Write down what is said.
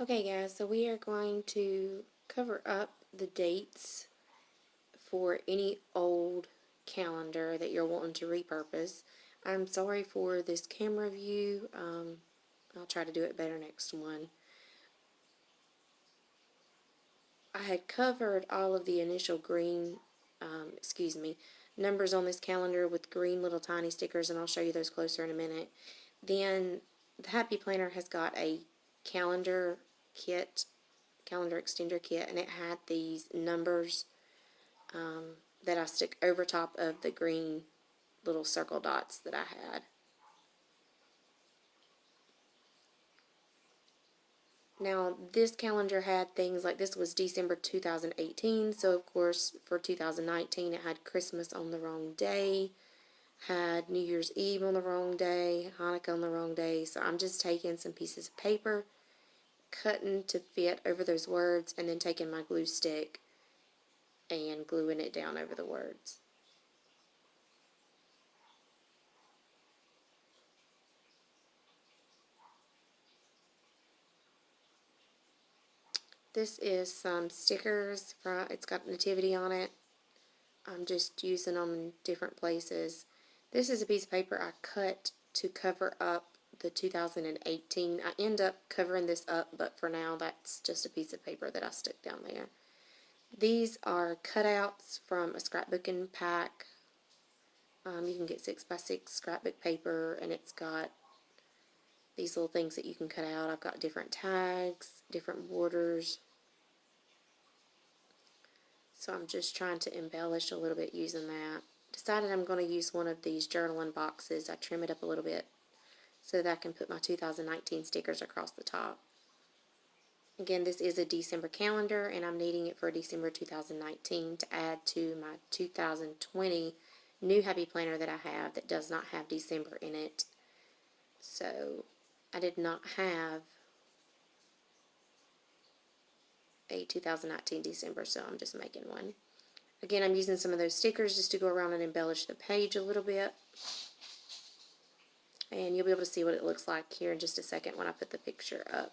Okay guys, so we are going to cover up the dates for any old calendar that you're wanting to repurpose. I'm sorry for this camera view. I'll try to do it better next one. I had covered all of the initial green, numbers on this calendar with green little tiny stickers, and I'll show you those closer in a minute. Then the Happy Planner has got a calendar kit, calendar extender kit, and it had these numbers that I stick over top of the green little circle dots that I had. Now, this calendar had things like, this was December 2018, so of course for 2019 it had Christmas on the wrong day, had New Year's Eve on the wrong day, Hanukkah on the wrong day. So I'm just taking some pieces of paper, cutting to fit over those words, and then taking my glue stick and gluing it down over the words. This is some stickers. It's got nativity on it. I'm just using them in different places. This is a piece of paper I cut to cover up the 2018. I end up covering this up, but for now that's just a piece of paper that I stuck down there. These are cutouts from a scrapbooking pack. You can get 6x6 scrapbook paper, and it's got these little things that you can cut out. I've got different tags, different borders. So I'm just trying to embellish a little bit using that. Decided I'm going to use one of these journaling boxes. I trim it up a little bit so that I can put my 2019 stickers across the top. Again, this is a December calendar, and I'm needing it for December 2019 to add to my 2020 new Happy Planner that I have that does not have December in it. So I did not have a 2019 December, so I'm just making one. Again, I'm using some of those stickers just to go around and embellish the page a little bit. And you'll be able to see what it looks like here in just a second when I put the picture up.